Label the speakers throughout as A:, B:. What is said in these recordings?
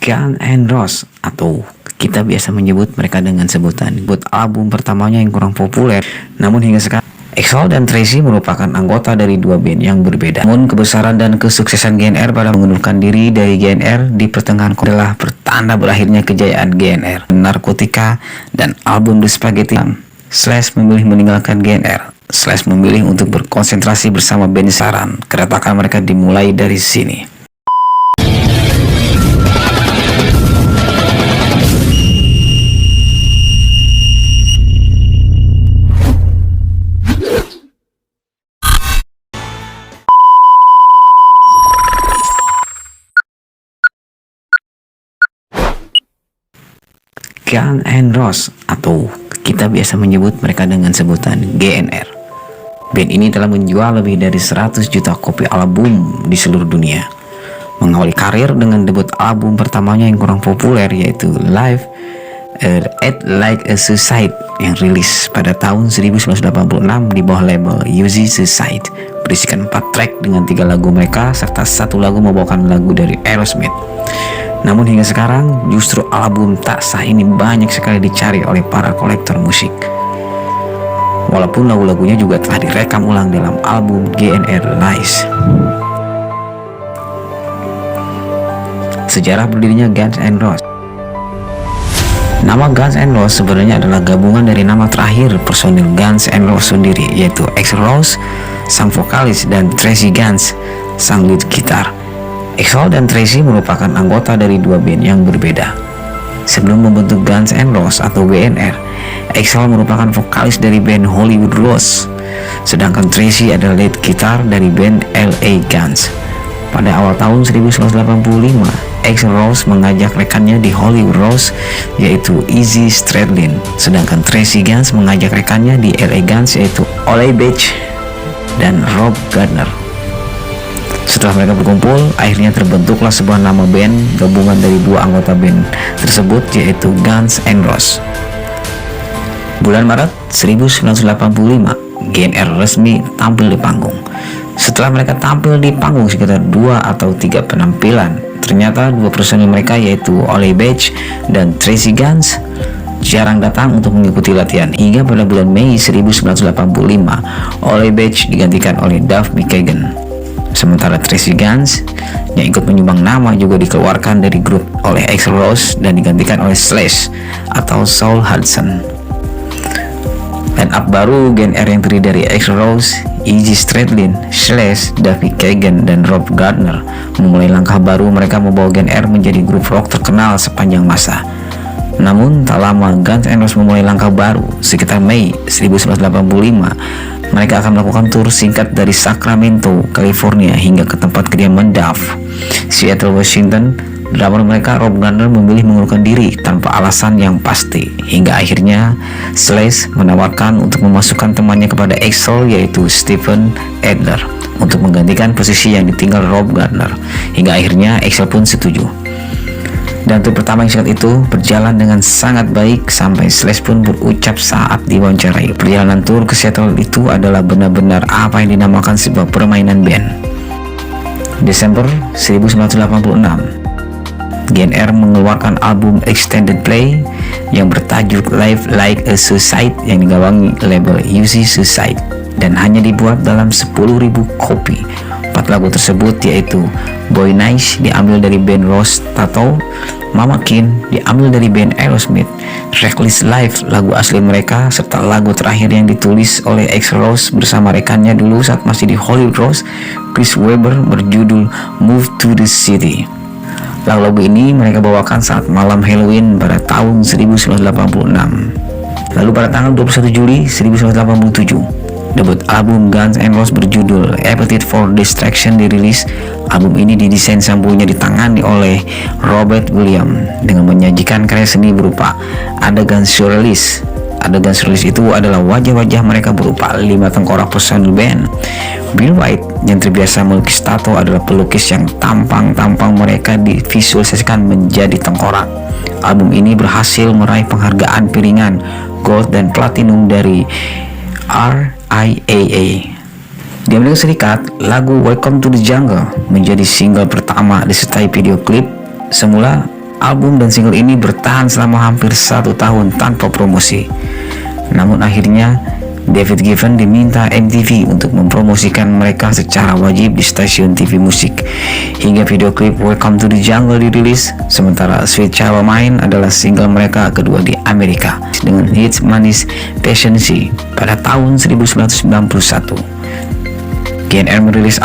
A: Guns N' Roses, atau kita biasa menyebut mereka dengan sebutan album pertamanya yang kurang populer. Namun hingga sekarang EXO dan Tracy merupakan anggota dari dua band yang berbeda. Namun kebesaran dan kesuksesan GNR pada mengundurkan diri dari GNR di pertengahan adalah pertanda berakhirnya kejayaan GNR. Narkotika dan album The Spaghetti. Slash memilih meninggalkan GNR. Slash memilih untuk berkonsentrasi bersama band Saran. Keretakan mereka dimulai dari sini. Guns N' Roses, atau kita biasa menyebut mereka dengan sebutan GNR. Band ini telah menjual lebih dari 100 juta kopi album di seluruh dunia. Mengawali karir dengan debut album pertamanya yang kurang populer, yaitu Live Act Like a Suicide yang rilis pada tahun 1986 di bawah label Uzi Suicide, berisikan 4 track dengan 3 lagu mereka serta 1 lagu membawakan lagu dari Aerosmith. Namun hingga sekarang justru album tak sah ini banyak sekali dicari oleh para kolektor musik. Walaupun lagu-lagunya juga telah direkam ulang dalam album GNR Lies. Sejarah berdirinya Guns N' Roses. Nama Guns N' Roses sebenarnya adalah gabungan dari nama terakhir personil Guns N' Roses sendiri, yaitu Axl Rose, sang vokalis, dan Tracy Guns, sang lead gitar. EXO dan Tracy merupakan anggota dari dua band yang berbeda. Sebelum membentuk Guns N' Roses atau GNR, EXO merupakan vokalis dari band Hollywood Rose, sedangkan Tracy adalah lead gitar dari band LA Guns. Pada awal tahun 1985, Axl Rose mengajak rekannya di Hollywood Rose, yaitu Izzy Stradlin, sedangkan Tracy Guns mengajak rekannya di LA Guns, yaitu Ole Beach dan Rob Gardner. Setelah mereka berkumpul, akhirnya terbentuklah sebuah nama band gabungan dari dua anggota band tersebut, yaitu Guns N' Roses. Bulan Maret 1985, GNR resmi tampil di panggung. Setelah mereka tampil di panggung sekitar 2 atau 3 penampilan, ternyata dua personil mereka, yaitu Ole Beach dan Tracy Guns, jarang datang untuk mengikuti latihan. Hingga pada bulan Mei 1985, Ole Beach digantikan oleh Duff McKagan. Sementara Tracy Guns yang ikut menyumbang nama juga dikeluarkan dari grup oleh Axl Rose dan digantikan oleh Slash atau Saul Hudson. Line up baru GNR yang terdiri dari Axl Rose, Izzy Stradlin, Slash, Duffy Kagan, dan Rob Gardner memulai langkah baru mereka membawa GNR menjadi grup rock terkenal sepanjang masa. Namun tak lama Guns N' Roses memulai langkah baru. Sekitar Mei 1985, mereka akan melakukan tur singkat dari Sacramento, California hingga ke tempat kediaman Duff, Seattle, Washington. Drummer mereka Rob Gardner memilih mengundurkan diri tanpa alasan yang pasti, hingga akhirnya Slash menawarkan untuk memasukkan temannya kepada EXO, yaitu Steven Adler, untuk menggantikan posisi yang ditinggal Rob Gardner. Hingga akhirnya EXO pun setuju. Dan tur pertama yang singkat itu berjalan dengan sangat baik sampai Slash pun berucap saat diwawancarai, perjalanan tur ke Seattle itu adalah benar-benar apa yang dinamakan sebuah permainan band. Desember 1986, GNR mengeluarkan album Extended Play yang bertajuk Live Like a Suicide yang digawangi label Uzi Suicide dan hanya dibuat dalam 10.000 kopi. 4 lagu tersebut yaitu Boy Nice diambil dari band Rose Tattoo, Mama Kin diambil dari band Aerosmith, Reckless Life lagu asli mereka, serta lagu terakhir yang ditulis oleh Axl Rose bersama rekannya dulu saat masih di Hollywood Rose, Chris Webber, berjudul Move to the City. Lagu-lagu ini mereka bawakan saat malam Halloween pada tahun 1986. Lalu pada tanggal 21 Juli 1987, debut album Guns N' Roses berjudul Appetite for Destruction dirilis. Album ini didesain sambunya ditangani oleh Robert Williams dengan menyajikan karya seni berupa adegan surrealis. Adegan surrealis itu adalah wajah-wajah mereka berupa 5 tengkorak personil band. Bill White yang terbiasa melukis tato adalah pelukis yang tampang-tampang mereka divisualisasikan menjadi tengkorak. Album ini berhasil meraih penghargaan piringan gold dan platinum dari RIAA. Di Amerika Serikat, lagu Welcome to the Jungle menjadi single pertama disertai video klip. Semula Album dan single ini bertahan selama hampir 1 tahun tanpa promosi. Namun akhirnya David Geffen diminta MTV untuk mempromosikan mereka secara wajib di stasiun TV musik. Hingga video klip Welcome to the Jungle dirilis, sementara Sweet Child O' Mine adalah single mereka kedua di Amerika dengan hits manis Patience pada tahun 1991. GNR merilis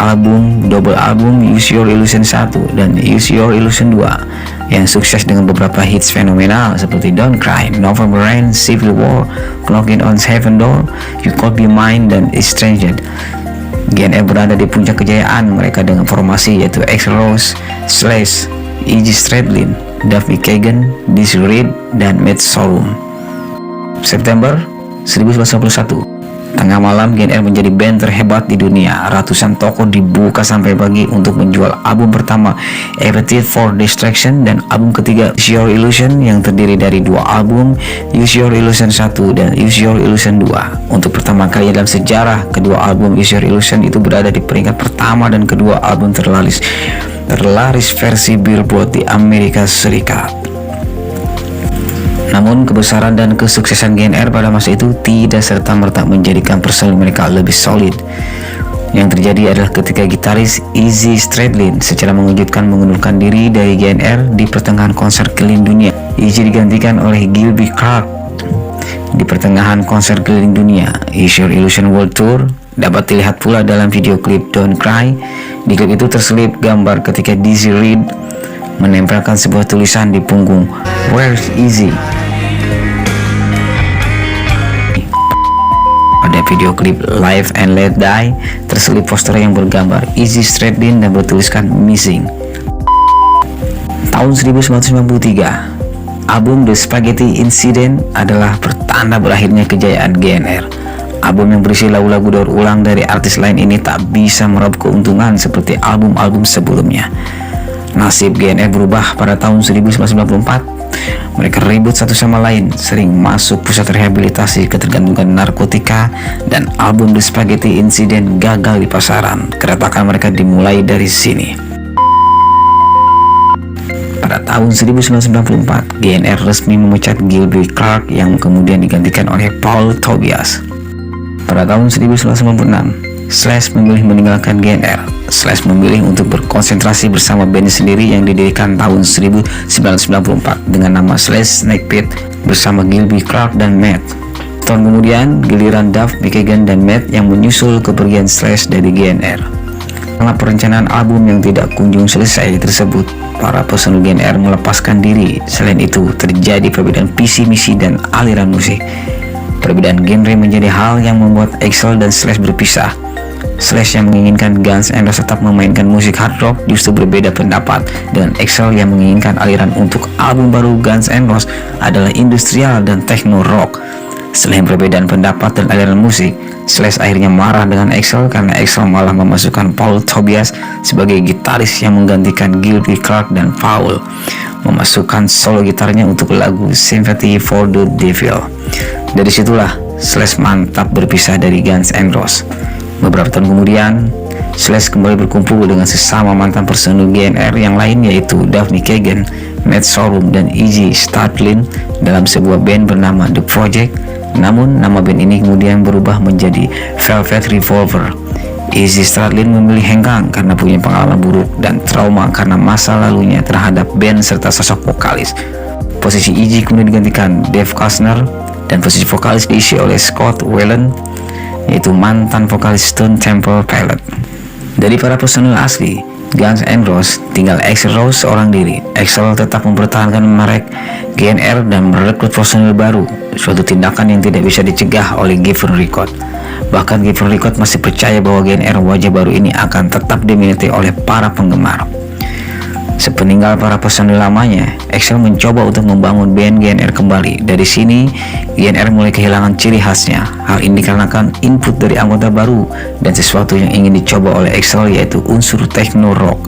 A: double album Use Your Illusion 1 dan Use Your Illusion 2 yang sukses dengan beberapa hits fenomenal seperti Don't Cry, November Rain, Civil War, Knocking on Heaven Door, You Could Be Mine, dan Estranged. GNR berada di puncak kejayaan mereka dengan formasi yaitu Axl Rose, Slash, Iggy Stradlin, Duff McKagan, Dizzy Reed, dan Matt Sorum. September 1991, tengah malam GNR menjadi band terhebat di dunia. Ratusan toko dibuka sampai pagi untuk menjual album pertama Appetite for Destruction dan album ketiga Use Your Illusion yang terdiri dari 2 album Use Your Illusion 1 dan Use Your Illusion 2. Untuk pertama kali dalam sejarah, kedua album Use Your Illusion itu berada di peringkat pertama dan kedua album terlaris versi Billboard di Amerika Serikat. Namun kebesaran dan kesuksesan GNR pada masa itu tidak serta-merta menjadikan personil mereka lebih solid. Yang terjadi adalah ketika gitaris Iggy Stradlin secara mengejutkan mengundurkan diri dari GNR di pertengahan konser keliling dunia. Iggy digantikan oleh Gilby Clarke di pertengahan konser keliling dunia. Use Your Illusion World Tour dapat dilihat pula dalam video klip Don't Cry. Di klip itu terselip gambar ketika Dizzy Reed menempelkan sebuah tulisan di punggung Where's Iggy. Pada video klip Live and Let Die terselip poster yang bergambar Iggy Stradlin dan bertuliskan Missing. Tahun 1993, album The Spaghetti Incident adalah pertanda berakhirnya kejayaan GNR. Album yang berisi lagu-lagu daur ulang dari artis lain ini tak bisa meraup keuntungan seperti album-album sebelumnya. Nasib GNR berubah pada tahun 1994. Mereka ribut satu sama lain, sering masuk pusat rehabilitasi ketergantungan narkotika, dan album The Spaghetti Incident gagal di pasaran. Keretakan mereka dimulai dari sini. Pada tahun 1994, GNR resmi memecat Gilby Clarke yang kemudian digantikan oleh Paul Tobias. Pada tahun 1996, Slash memilih meninggalkan GNR. Slash memilih untuk berkonsentrasi bersama band sendiri yang didirikan tahun 1994 dengan nama Slash Snake Pit bersama Gilby Clarke dan Matt. Tahun kemudian, giliran Duff McKagan dan Matt yang menyusul kepergian Slash dari GNR. Setelah perencanaan album yang tidak kunjung selesai tersebut, para personil GNR melepaskan diri. Selain itu, terjadi perbedaan visi misi dan aliran musik. Perbedaan genre menjadi hal yang membuat Axl dan Slash berpisah. Slash yang menginginkan Guns N' Roses tetap memainkan musik hard rock justru berbeda pendapat dengan Axl yang menginginkan aliran untuk album baru Guns N' Roses adalah industrial dan techno rock. Selain perbedaan pendapat dan aliran musik, Slash akhirnya marah dengan Axl karena Axl malah memasukkan Paul Tobias sebagai gitaris yang menggantikan Gilby Clarke dan Paul memasukkan solo gitarnya untuk lagu Sympathy for the Devil. Dari situlah Slash mantap berpisah dari Guns N' Roses. Beberapa tahun kemudian, Slash kembali berkumpul dengan sesama mantan personil GNR yang lain yaitu Duff McKagan, Matt Sorum, dan Iggy Stradlin dalam sebuah band bernama The Project. Namun nama band ini kemudian berubah menjadi Velvet Revolver. Iggy Stradlin memilih hengkang karena punya pengalaman buruk dan trauma karena masa lalunya terhadap band serta sosok vokalis. Posisi Iggy kemudian digantikan Dave Kushner dan posisi vokalis diisi oleh Scott Weiland, yaitu mantan vokalis Stone Temple Pilots. Dari para personil asli Guns N' Roses, tinggal Axl Rose seorang diri. Axl tetap mempertahankan merek GNR dan merekrut personil baru, suatu tindakan yang tidak bisa dicegah oleh Geffen Records. Bahkan Geffen Records masih percaya bahwa GNR wajah baru ini akan tetap diminati oleh para penggemar. Sepeninggal para personil lamanya, Axl mencoba untuk membangun band GNR kembali. Dari sini, GNR mulai kehilangan ciri khasnya. Hal ini dikarenakan input dari anggota baru dan sesuatu yang ingin dicoba oleh Axl, yaitu unsur techno rock.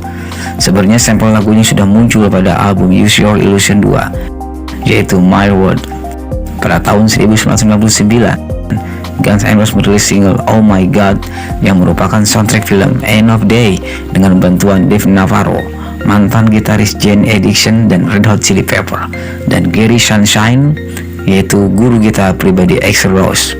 A: Sebenarnya sampel lagunya sudah muncul pada album Use Your Illusion 2, yaitu My World. Pada tahun 1999, Guns N' Roses merilis single Oh My God yang merupakan soundtrack film End of Day dengan bantuan Dave Navarro. mantan gitaris Jane Addiction dan Red Hot Chili Pepper, dan Gary Sunshine, yaitu guru gitar pribadi Axl Rose.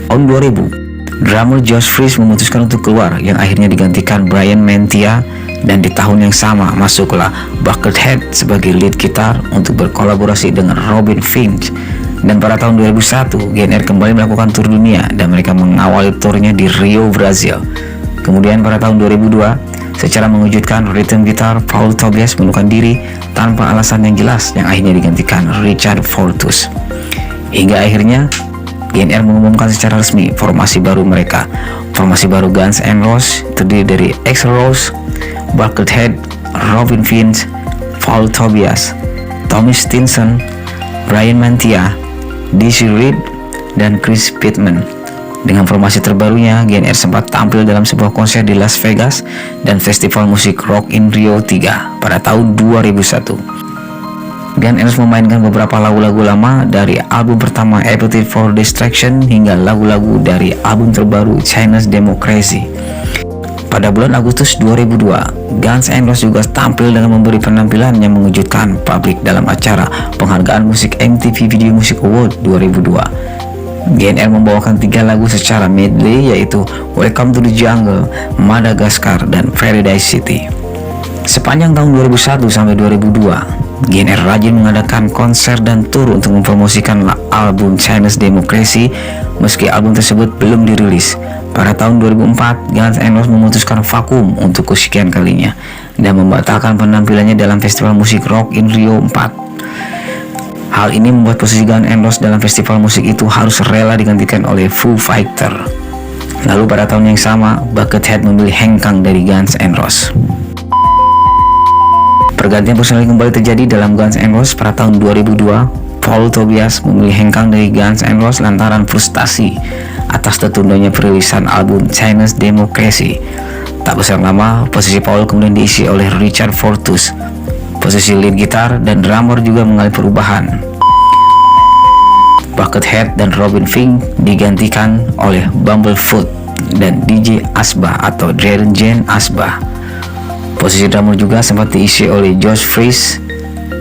A: Tahun 2000, drummer Josh Freese memutuskan untuk keluar, yang akhirnya digantikan Bryan Mantia, dan di tahun yang sama masuklah Buckethead sebagai lead gitar untuk berkolaborasi dengan Robin Finch. Dan pada tahun 2001, GNR kembali melakukan tur dunia dan mereka mengawali turnya di Rio, Brazil. Kemudian pada tahun 2002, secara mengejutkan rhythm gitar Paul Tobias mengundurkan diri tanpa alasan yang jelas, yang akhirnya digantikan Richard Fortus. Hingga akhirnya GNR mengumumkan secara resmi formasi baru mereka. Formasi baru Guns N' Roses terdiri dari Axl Rose, Buckethead, Robin Finch, Paul Tobias, Tommy Stinson, Bryan Mantia, Dizzy Reed, dan Chris Pitman. Dengan formasi terbarunya, GNR sempat tampil dalam sebuah konser di Las Vegas dan festival musik Rock in Rio 3 pada tahun 2001. Guns N' Roses memainkan beberapa lagu-lagu lama dari album pertama Appetite for Destruction hingga lagu-lagu dari album terbaru Chinese Democracy. Pada bulan Agustus 2002, Guns N' Roses juga tampil dengan memberi penampilan yang mengejutkan publik dalam acara penghargaan musik MTV Video Music Award 2002. GNR membawakan 3 lagu secara medley, yaitu Welcome to the Jungle, Madagascar, dan Paradise City. Sepanjang tahun 2001 sampai 2002, GNR rajin mengadakan konser dan tur untuk mempromosikan album Chinese Democracy, meski album tersebut belum dirilis. Pada tahun 2004, Guns N' Roses memutuskan vakum untuk kesekian kalinya dan membatalkan penampilannya dalam festival musik Rock in Rio 4. Hal ini membuat posisi Guns N' Roses dalam festival musik itu harus rela digantikan oleh Foo Fighter. Lalu pada tahun yang sama, Buckethead memilih hengkang dari Guns N' Roses. Pergantian personil kembali terjadi dalam Guns N' Roses pada tahun 2002. Paul Tobias memilih hengkang dari Guns N' Roses lantaran frustasi atas tertundanya perilisan album Chinese Democracy. Tak berselang lama, posisi Paul kemudian diisi oleh Richard Fortus. Posisi lead gitar dan drummer juga mengalami perubahan. Buckethead dan Robin Finch digantikan oleh Bumblefoot dan DJ Asbah atau Darren Jane Asbah. Posisi drummer juga sempat diisi oleh Josh Freese,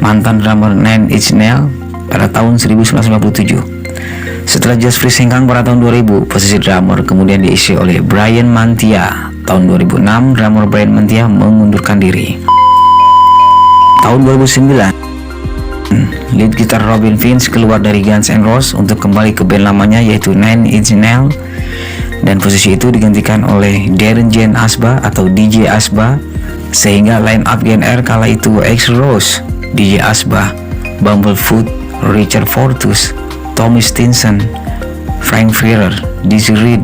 A: mantan drummer Nine Inch Nails pada tahun 1997. Setelah Josh Freese hengkang pada tahun 2000, posisi drummer kemudian diisi oleh Bryan Mantia. Tahun 2006, drummer Bryan Mantia mengundurkan diri. Tahun 2009, lead gitar Robin Finch keluar dari Guns N' Roses untuk kembali ke band lamanya, yaitu Nine Inch Nails, dan posisi itu digantikan oleh Darren Jane Asbah atau DJ Asbah, sehingga line up GNR kala itu Axl Rose, DJ Asbah, Bumblefoot, Richard Fortus, Tommy Stinson, Frank Ferrer, Dizzy Reed,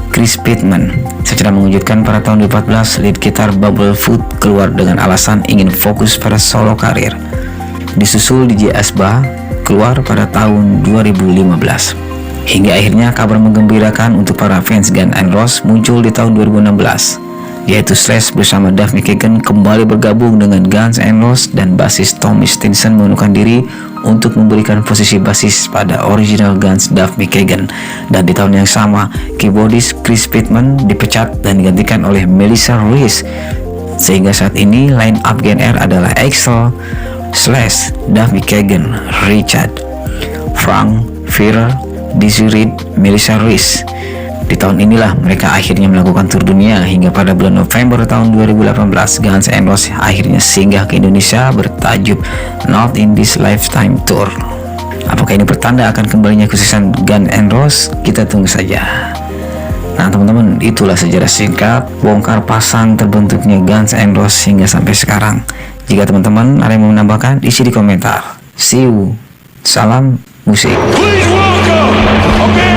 A: Chris Pitman. Secara mengejutkan, pada tahun 2014, lead gitar Bumblefoot keluar dengan alasan ingin fokus pada solo karir. Disusul DJ Asbah keluar pada tahun 2015. Hingga akhirnya kabar menggembirakan untuk para fans Guns N' Roses muncul di tahun 2016, yaitu Slash bersama Duff McKagan kembali bergabung dengan Guns N' Roses dan basis Tommy Stinson mengundurkan diri untuk memberikan posisi basis pada original Guns Duff McKagan. Dan di tahun yang sama, keyboardist Chris Pitman dipecat dan digantikan oleh Melissa Reese, sehingga saat ini line up GNR adalah Axl, Slash, Duff McKagan, Richard, Frank Ferrer, Dizzy Reed, Melissa Reese. Di tahun inilah mereka akhirnya melakukan tur dunia, hingga pada bulan November tahun 2018 Guns N' Roses akhirnya singgah ke Indonesia bertajuk Not in This Lifetime Tour. Apakah ini pertanda akan kembalinya kesuksesan Guns N' Roses? Kita tunggu saja. Nah teman-teman, itulah sejarah singkat bongkar pasang terbentuknya Guns N' Roses hingga sampai sekarang. Jika teman-teman ada yang mau menambahkan, isi di komentar. See you. Salam musik. Please welcome